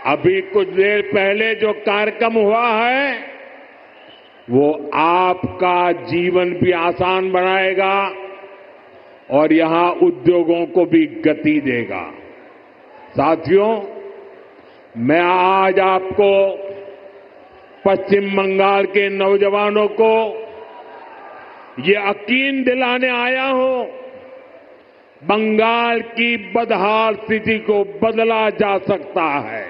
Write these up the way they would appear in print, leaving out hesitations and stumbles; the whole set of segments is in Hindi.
अभी कुछ देर पहले जो कार्यक्रम हुआ है वो आपका जीवन भी आसान बनाएगा और यहां उद्योगों को भी गति देगा। साथियों, मैं आज आपको पश्चिम बंगाल के नौजवानों को ये यकीन दिलाने आया हूं, बंगाल की बदहाल स्थिति को बदला जा सकता है।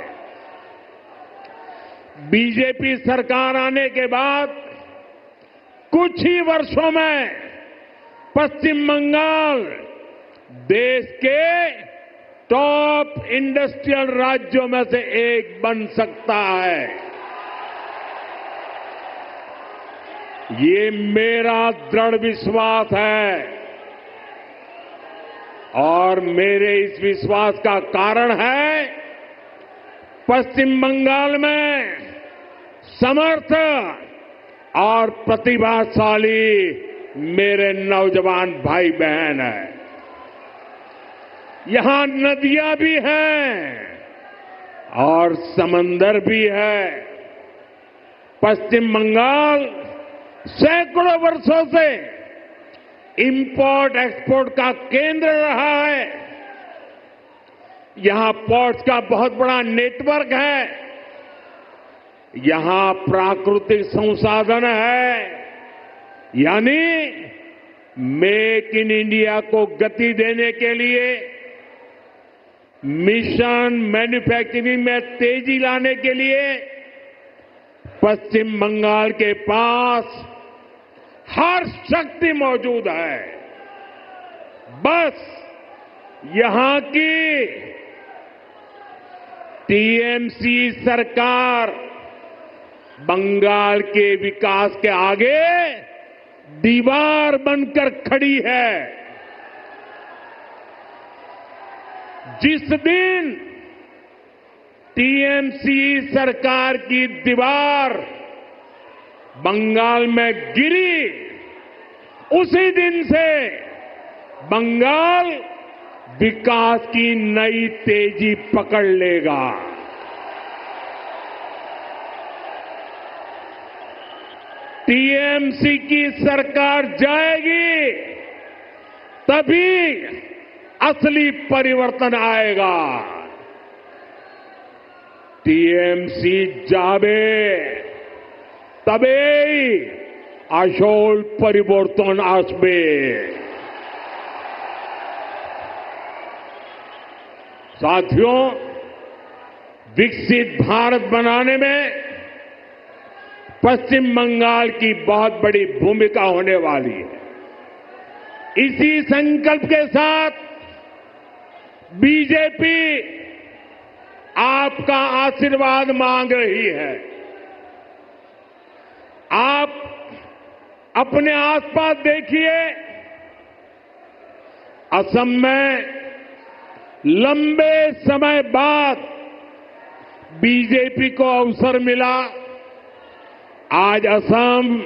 बीजेपी सरकार आने के बाद कुछ ही वर्षों में पश्चिम बंगाल देश के टॉप इंडस्ट्रियल राज्यों में से एक बन सकता है। ये मेरा दृढ़ विश्वास है और मेरे इस विश्वास का कारण है पश्चिम बंगाल में समर्थ और प्रतिभाशाली मेरे नौजवान भाई बहन हैं। यहां नदियां भी हैं और समंदर भी है। पश्चिम बंगाल सैकड़ों वर्षों से इंपोर्ट एक्सपोर्ट का केंद्र रहा है। यहां पोर्ट्स का बहुत बड़ा नेटवर्क है। यहां प्राकृतिक संसाधन है, यानी मेक इन इंडिया को गति देने के लिए, मिशन मैन्युफैक्चरिंग में तेजी लाने के लिए पश्चिम बंगाल के पास हर शक्ति मौजूद है। बस यहां की टीएमसी सरकार बंगाल के विकास के आगे दीवार बनकर खड़ी है। जिस दिन टीएमसी सरकार की दीवार बंगाल में गिरी, उसी दिन से बंगाल विकास की नई तेजी पकड़ लेगा। टीएमसी की सरकार जाएगी तभी असली परिवर्तन आएगा। टीएमसी जावे तबेई আসল परिवर्तन আসবে। साथियों, विकसित भारत बनाने में पश्चिम बंगाल की बहुत बड़ी भूमिका होने वाली है। इसी संकल्प के साथ बीजेपी आपका आशीर्वाद मांग रही है। आप अपने आसपास देखिए, असम में लंबे समय बाद बीजेपी को अवसर मिला। आज असम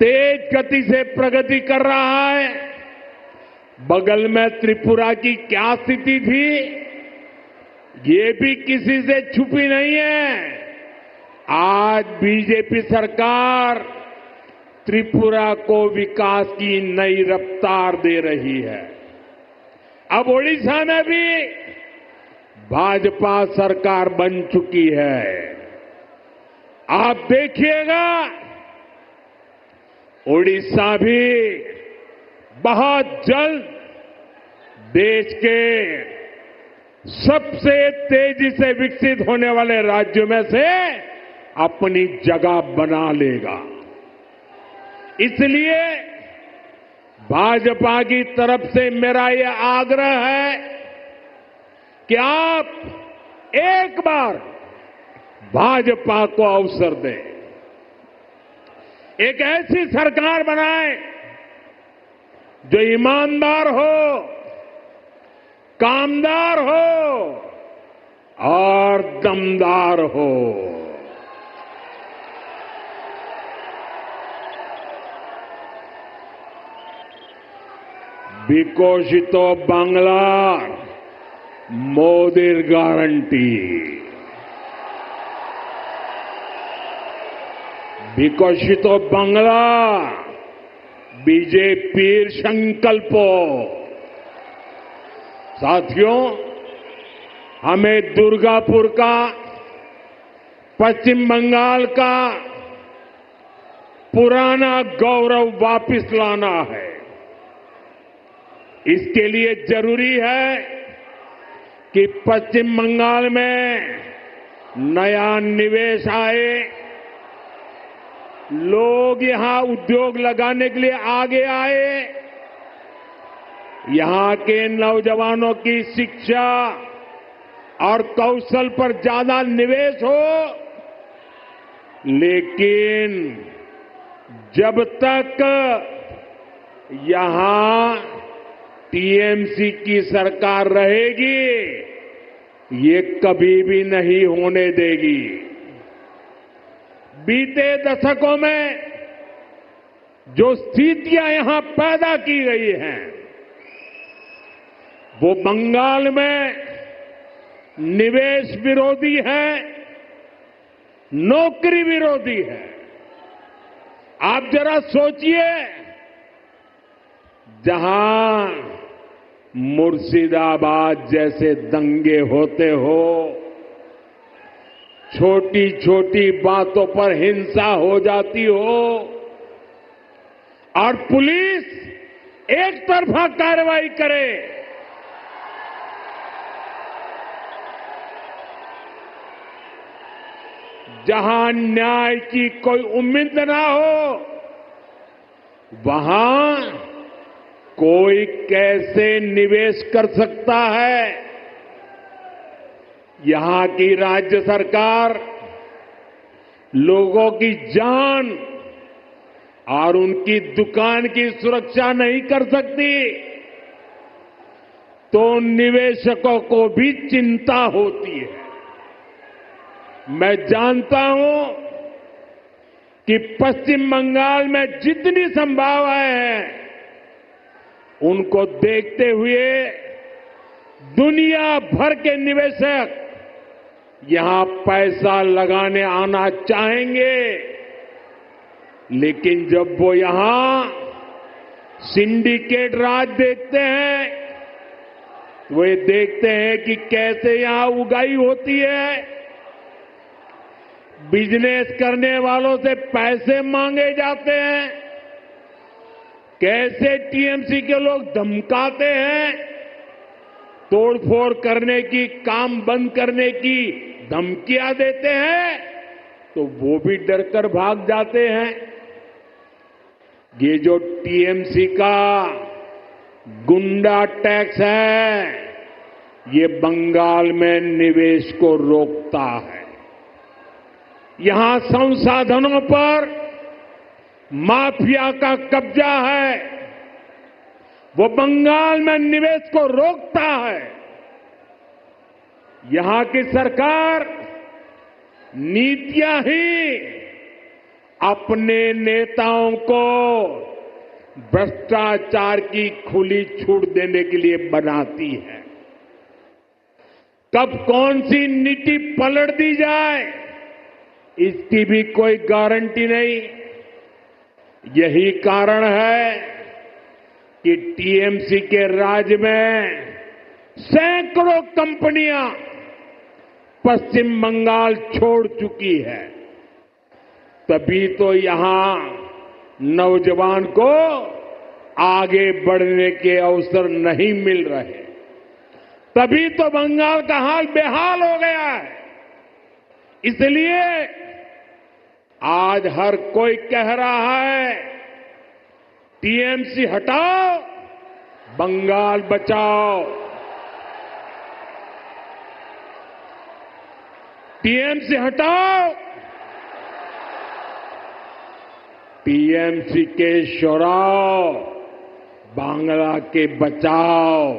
तेज गति से प्रगति कर रहा है। बगल में त्रिपुरा की क्या स्थिति थी, ये भी किसी से छुपी नहीं है। आज बीजेपी सरकार त्रिपुरा को विकास की नई रफ्तार दे रही है। अब ओडिशा में भी भाजपा सरकार बन चुकी है। आप देखिएगा, ओडिशा भी बहुत जल्द देश के सबसे तेजी से विकसित होने वाले राज्यों में से अपनी जगह बना लेगा। इसलिए भाजपा की तरफ से मेरा यह आग्रह है कि आप एक बार भाजपा को अवसर दें, एक ऐसी सरकार बनाएं जो ईमानदार हो, कामदार हो और दमदार हो। বিকশিত বাংলার মোদির গ্যারান্টি। विकसितो बांग्ला बीजेपीर संकल्पो। साथियों, हमें दुर्गापुर का, पश्चिम बंगाल का पुराना गौरव वापस लाना है। इसके लिए जरूरी है कि पश्चिम बंगाल में नया निवेश आए, लोग यहां उद्योग लगाने के लिए आगे आए, यहां के नौजवानों की शिक्षा और कौशल पर ज्यादा निवेश हो। लेकिन जब तक यहां टीएमसी की सरकार रहेगी, ये कभी भी नहीं होने देगी। बीते दशकों में जो स्थितियां यहां पैदा की गई हैं, वो बंगाल में निवेश विरोधी है, नौकरी विरोधी है। आप जरा सोचिए, जहां मुर्शिदाबाद जैसे दंगे होते हो, छोटी छोटी बातों पर हिंसा हो जाती हो और पुलिस एक तरफा कार्रवाई करे, जहां न्याय की कोई उम्मीद ना हो, वहां कोई कैसे निवेश कर सकता है? यहां की राज्य सरकार लोगों की जान और उनकी दुकान की सुरक्षा नहीं कर सकती, तो निवेशकों को भी चिंता होती है। मैं जानता हूं कि पश्चिम बंगाल में जितनी संभावनाएं हैं, उनको देखते हुए दुनिया भर के निवेशक यहां पैसा लगाने आना चाहेंगे। लेकिन जब वो यहां सिंडिकेट राज देखते हैं, वो ये देखते हैं कि कैसे यहां उगाई होती है, बिजनेस करने वालों से पैसे मांगे जाते हैं, कैसे टीएमसी के लोग धमकाते हैं, तोड़फोड़ करने की, काम बंद करने की धमकियां देते हैं, तो वो भी डरकर भाग जाते हैं। ये जो टीएमसी का गुंडा टैक्स है, ये बंगाल में निवेश को रोकता है। यहां संसाधनों पर माफिया का कब्जा है, वो बंगाल में निवेश को रोकता है। यहां की सरकार नीतियां ही अपने नेताओं को भ्रष्टाचार की खुली छूट देने के लिए बनाती है। कब कौन सी नीति पलट दी जाए, इसकी भी कोई गारंटी नहीं। यही कारण है कि टीएमसी के राज में सैकड़ों कंपनियां पश्चिम बंगाल छोड़ चुकी है। तभी तो यहां नौजवान को आगे बढ़ने के अवसर नहीं मिल रहे, तभी तो बंगाल का हाल बेहाल हो गया है। इसलिए आज हर कोई कह रहा है, टीएमसी हटाओ, बंगाल बचाओ। टीएमसी हटाओ, टीएमसी के शोराव, बांग्ला के बचाओ।